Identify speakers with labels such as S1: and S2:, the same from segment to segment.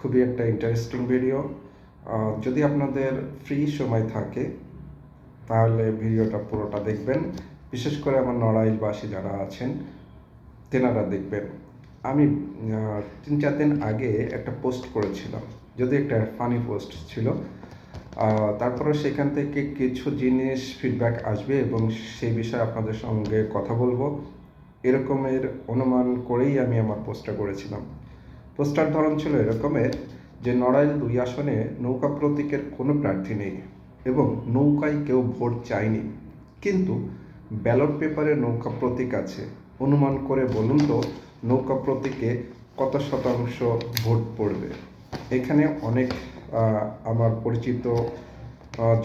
S1: খুবই একটা interesting video. যদি আপনাদের ফ্রি সময় থাকে তাহলে ভিডিওটা পুরোটা দেখবেন। বিশেষ করে আমার নড়াইলবাসী যারা আছেন তেনারা দেখবেন। আমি 3-4 দিন আগে একটা পোস্ট করেছিলাম, যদি একটা ফানি পোস্ট ছিল। তারপরে সেখান থেকে কিছু জিনিস ফিডব্যাক আসবে এবং সেই বিষয়ে আপনাদের সঙ্গে কথা বলবো, এরকমের অনুমান করেই আমি আমার পোস্টটা করেছিলাম। পোস্টার ধরন ছিল এরকমের যে নড়াইল 2 আসনে নৌকা প্রতীকের কোনো প্রার্থী নেই এবং নৌকায় কেউ ভোট চায়নি, কিন্তু ব্যালট পেপারে নৌকা প্রতীক আছে। অনুমান করে বলুন তো নৌকা প্রতীকে কত শতাংশ ভোট পড়বে? এখানে অনেক আমার পরিচিত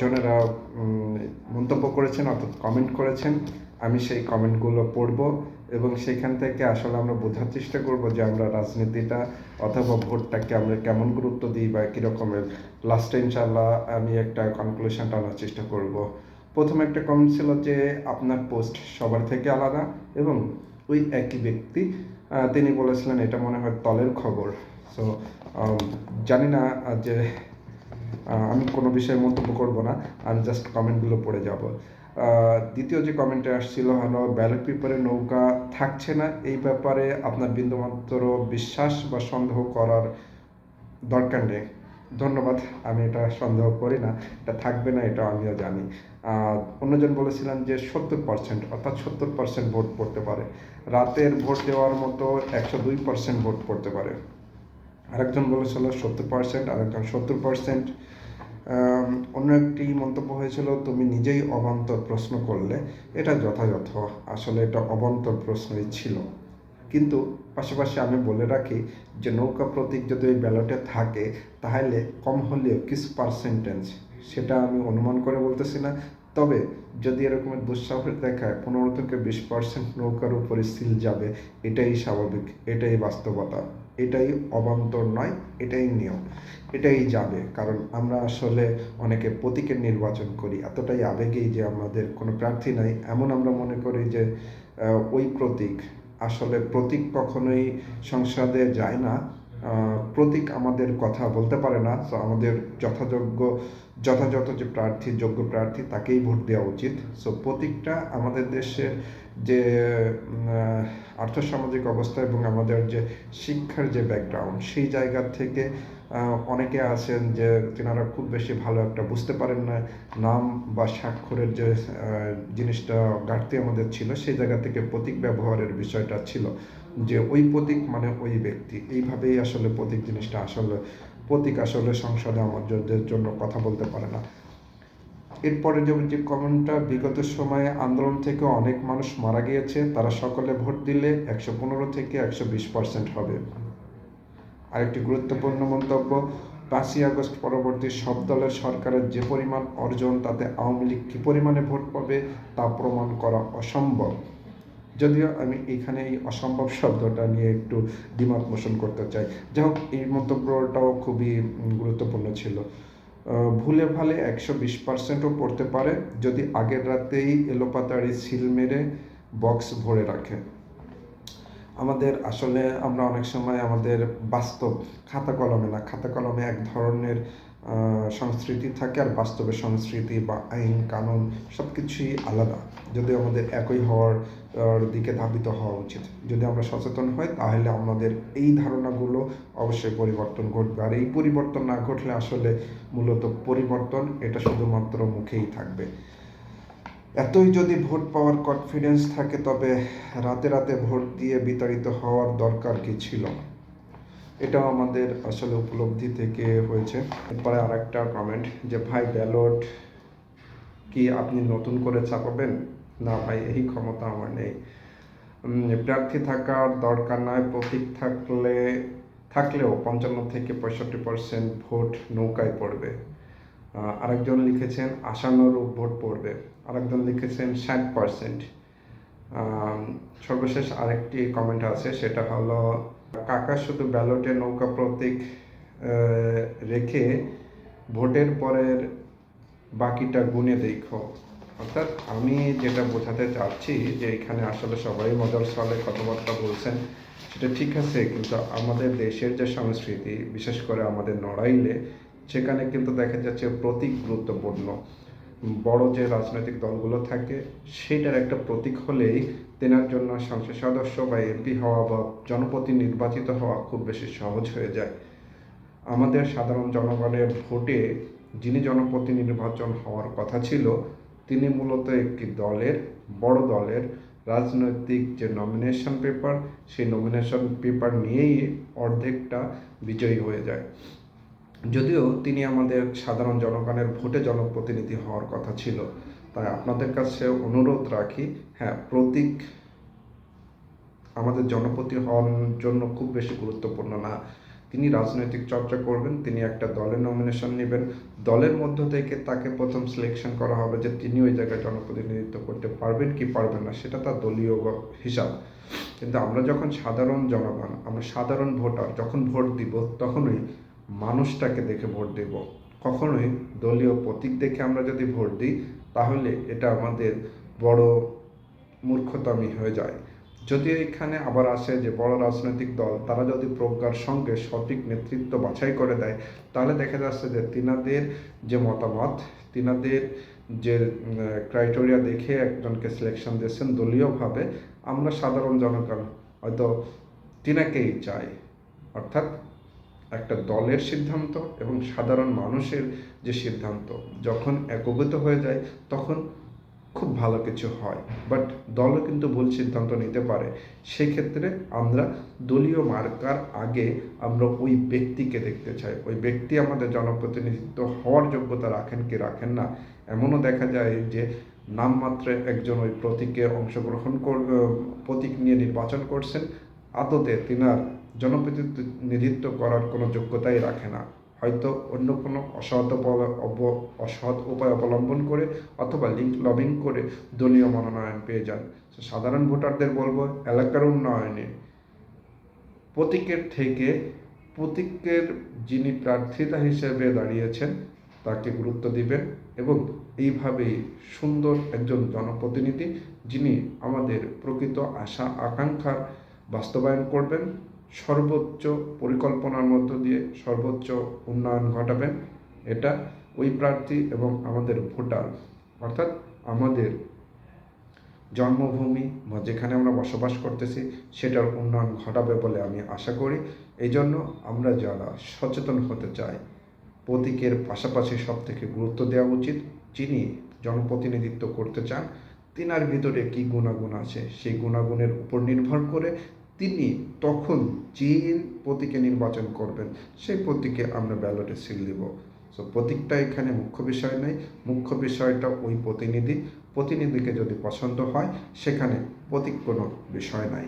S1: জনেরা মন্তব্য করেছেন অর্থাৎ কমেন্ট করেছেন। আমি সেই কমেন্টগুলো পড়ব এবং সেখান থেকে আসলে আমরা বোঝার চেষ্টা করব যে আমরা রাজনীতিটা অথবা ভোটটাকে আমরা কেমন গুরুত্ব দিই বা কীরকমের। লাস্টে ইনশাল্লাহ আমি একটা কনক্লুশন টানার চেষ্টা করব। প্রথমে একটা কমেন্ট ছিল যে আপনার পোস্ট সবার থেকে আলাদা, এবং ওই একই ব্যক্তি তিনি বলেছিলেন এটা মনে হয় তলের খবর। সো জানি না যে আমি কোনো বিষয়ে মন্তব্য করব না, আমি জাস্ট কমেন্টগুলো পড়ে যাব। দ্বিতীয় যে কমেন্টে আসছিল হলো ব্যালট পেপারে নৌকা থাকছে না, এই ব্যাপারে আপনার বিন্দুমাত্র বিশ্বাস বা সন্দেহ করার দরকার নেই। ধন্যবাদ, আমি এটা সন্দেহ করি না, এটা থাকবে না, এটা আমিও জানি। অন্যজন বলেছিলেন যে 70%, অর্থাৎ 70% ভোট পড়তে পারে। রাতের ভোট দেওয়ার মতো 102% ভোট পড়তে পারে। আরেকজন বলেছিল 70%, আরেকজন 70%। অন্য একটি মন্তব্য হয়েছিল তুমি নিজেই অবান্তর প্রশ্ন করলে। এটা যথাযথ, আসলে এটা অবান্তর প্রশ্নই ছিল, কিন্তু পাশাপাশি আমি বলে রাখি যে নৌকা প্রতীক যদি ওই ব্যালটে থাকে তাহলে কম হলেও কিছু পার্সেন্টেজ, সেটা আমি অনুমান করে বলতেছি না, তবে যদি এরকমের দুঃসাহস দেখায় 15-20% নৌকার উপরে সিল যাবে, এটাই স্বাভাবিক, এটাই বাস্তবতা, এটাই অবান্তর নয়, এটাই নিয়ম, এটাই যাবে। কারণ আমরা আসলে অনেকে প্রতীকের নির্বাচন করি এতটাই আবেগেই যে আমাদের কোনো প্রার্থী নাই, এমন আমরা মনে করি যে ওই প্রতীক। আসলে প্রতীক কখনোই সংসদে যায় না, প্রতীক আমাদের কথা বলতে পারে না। তো আমাদের যথাযথ যে প্রার্থী, যোগ্য প্রার্থী, তাকেই ভোট দেওয়া উচিত। সো প্রতীকটা আমাদের দেশের যে আর্থসামাজিক অবস্থা এবং আমাদের যে শিক্ষার যে ব্যাকগ্রাউন্ড, সেই জায়গা থেকে অনেকে আছেন যে তেনারা খুব বেশি ভালো একটা বুঝতে পারেন না, নাম বা স্বাক্ষরের যে জিনিসটা ঘাটতি আমাদের ছিল, সেই জায়গা থেকে প্রতীক ব্যবহারের বিষয়টা ছিল যে ওই প্রতীক মানে ওই ব্যক্তি, এইভাবেই আসলে প্রতীক জিনিসটা আসলে প্রতীক আসলে সংসদে আমাদের জন্য কথা বলতে পারে না। এরপরে যে কমেন্টটা, বিগত সময়ে আন্দোলন থেকে অনেক মানুষ মারা গিয়েছে, তারা সকলে ভোট দিলে 115-120% হবে। আরেকটি গুরুত্বপূর্ণ মন্তব্য, 5ই আগস্ট পরবর্তী সব দলের সরকারের যে পরিমাণ অর্জন, তাতে আওয়ামী লীগ কী পরিমাণে ভোট পাবে তা প্রমাণ করা অসম্ভব। যদিও আমি এখানে এই অসম্ভব শব্দটা নিয়ে একটু দ্বিমত পোষণ করতে চাই। যাই হোক, এই মন্তব্যটাও খুবই গুরুত্বপূর্ণ ছিল। ভুলে ভালে 120%ও পড়তে পারে যদি আগের রাতেই এলোপাতাড়ি সিল মেরে বক্স ভরে রাখে। আমাদের আসলে আমরা অনেক সময় আমাদের বাস্তব, খাতা কলমে না, খাতা কলমে এক ধরনের সংস্কৃতি থাকে, আর বাস্তবের সংস্কৃতি বা আইন কানুন সব কিছুই আলাদা। যদি আমাদের একই হওয়ার দিকে ধাবিত হওয়া উচিত, যদি আমরা সচেতন হই তাহলে আমাদের এই ধারণাগুলো অবশ্যই পরিবর্তন ঘটবে। আর এই পরিবর্তন না ঘটলে আসলে মূলত পরিবর্তন এটা শুধুমাত্র মুখেই থাকবে। এতই যদি ভোট পাওয়ার কনফিডেন্স থাকে তবে রাতে রাতে ভোট দিয়ে বিতাড়িত হওয়ার দরকার কি ছিল? এটাও আমাদের আসলে উপলব্ধি থেকে হয়েছে। এরপরে আরেকটা কমেন্ট যে ভাই ব্যালট কি আপনি নতুন করে ছাপাবেন? না ভাই, এই ক্ষমতা আমার নেই। প্রার্থী থাকার দরকার নয়, প্রতীক থাকলেও 55-65% ভোট নৌকায় পড়বে। আরেকজন লিখেছেন আশানুরূপ ভোট পড়বে। আরেকজন লিখেছেন 60%। সর্বশেষ আরেকটি কমেন্ট আছে, সেটা হলো কাকা শুধু ব্যালটে নৌকা প্রতীক রেখে ভোটের পরের বাকিটা গুনে দেখো। অর্থাৎ আমি যেটা বোঝাতে চাচ্ছি যে এখানে আসলে সবাই মজার ছলে কথাবার্তা বলছেন, সেটা ঠিক আছে, কিন্তু আমাদের দেশের যে সংস্কৃতি, বিশেষ করে আমাদের নড়াইলে, সেখানে কিন্তু দেখা যাচ্ছে প্রতীক গুরুত্বপূর্ণ। বড় যে রাজনৈতিক দলগুলো থাকে, সেটার একটা প্রতীক হলেই তেনার জন্য সংসদ সদস্য বা এমপি হওয়া বা জনপ্রতিনিধি নির্বাচিত হওয়া খুব বেশি সহজ হয়ে যায়। আমাদের সাধারণ জনগণের ভোটে যিনি জনপ্রতিনিধি নির্বাচন হওয়ার কথা ছিল, তিনি মূলত একটি দলের, বড় দলের রাজনৈতিক যে নমিনেশন পেপার, সেই নমিনেশন পেপার নিয়েই অর্ধেকটা বিজয়ী হয়ে যায়। যদিও তিনি আমাদের সাধারণ জনগণের ভোটে জনপ্রতিনিধি হওয়ার কথা ছিল। তাই আপনাদের কাছে অনুরোধ রাখি, হ্যাঁ, প্রতীক আমাদের জনপ্রতি হওয়ার জন্য খুব বেশি গুরুত্বপূর্ণ না। তিনি রাজনৈতিক চর্চা করবেন, তিনি একটা দলের নমিনেশন নেবেন, দলের মধ্য থেকে তাকে প্রথম সিলেকশন করা হবে যে তিনি ওই জায়গায় জনপ্রতিনিধিত্ব করতে পারবেন কি পারবেন না, সেটা তার দলীয় হিসাব। কিন্তু আমরা যখন সাধারণ জনগণ, আমরা সাধারণ ভোটার, যখন ভোট দিব তখনই মানুষটাকে দেখে ভোট দেব। কখনোই দলীয় প্রতীক দেখে আমরা যদি ভোট দিই, তাহলে এটা আমাদের বড় মূর্খতামি হয়ে যায়। যদিও এখানে আবার আসে যে বড় রাজনৈতিক দল তারা যদি প্রজ্ঞার সঙ্গে সঠিক নেতৃত্ব বাছাই করে দেয়, তাহলে দেখা যাচ্ছে যে তিনাদের যে মতামত, তিনাদের যে ক্রাইটেরিয়া দেখে একজনকে সিলেকশন দিয়েছেন দলীয়ভাবে, আমরা সাধারণ জনগণ হয়তো তিনাকেই চাই। অর্থাৎ একটা দলের সিদ্ধান্ত এবং সাধারণ মানুষের যে সিদ্ধান্ত যখন একভূত হয়ে যায়, তখন খুব ভালো কিছু হয়। বাট দলও কিন্তু ভুল সিদ্ধান্ত নিতে পারে। সেক্ষেত্রে আমরা দলীয় মার্কার আগে আমরা ওই ব্যক্তিকে দেখতে চাই, ওই ব্যক্তি আমাদের জনপ্রতিনিধিত্ব হওয়ার যোগ্যতা রাখেন কি রাখেন না। এমনও দেখা যায় যে নামমাত্রে একজন ওই প্রতীকে অংশগ্রহণ প্রতীক নিয়ে নির্বাচন করছেন, আদতে তিনার জনপ্রতিনিধিত্ব করার কোনো যোগ্যতাই রাখে না। হয়তো অন্য কোনো অসৎ উপায় অবলম্বন করে অথবা লিঙ্ক লবিং করে দলীয় মনোনয়ন পেয়ে যান। সাধারণ ভোটারদের বলবো, এলাকার উন্নয়নে প্রতীকের যিনি প্রার্থিতা হিসেবে দাঁড়িয়েছেন তাকে গুরুত্ব দিবেন এবং এইভাবেই সুন্দর একজন জনপ্রতিনিধি, যিনি আমাদের প্রকৃত আশা আকাঙ্ক্ষার বাস্তবায়ন করবেন, সর্বোচ্চ পরিকল্পনার মধ্য দিয়ে সর্বোচ্চ উন্নয়ন ঘটাবেন, এটা ওই প্রার্থী এবং আমাদের ভোটার, অর্থাৎ আমাদের জন্মভূমি বা যেখানে আমরা বসবাস করতেছি সেটার উন্নয়ন ঘটাবে বলে আমি আশা করি। এই জন্য আমরা যারা সচেতন হতে চাই, প্রতীকের পাশাপাশি সব থেকে গুরুত্ব দেওয়া উচিত যিনি জনপ্রতিনিধিত্ব করতে চান, তিনার ভিতরে কী গুণাগুণ আছে, সেই গুণাগুণের উপর নির্ভর করে তিনি তখন যে প্রতীকে নির্বাচন করবেন সেই প্রতীকে আমরা ব্যালটে সিল দেব। সো প্রতীকটা এখানে মুখ্য বিষয় নয়, মুখ্য বিষয়টা ওই প্রতিনিধিকে যদি পছন্দ হয়, সেখানে প্রতীক কোনো বিষয় নাই।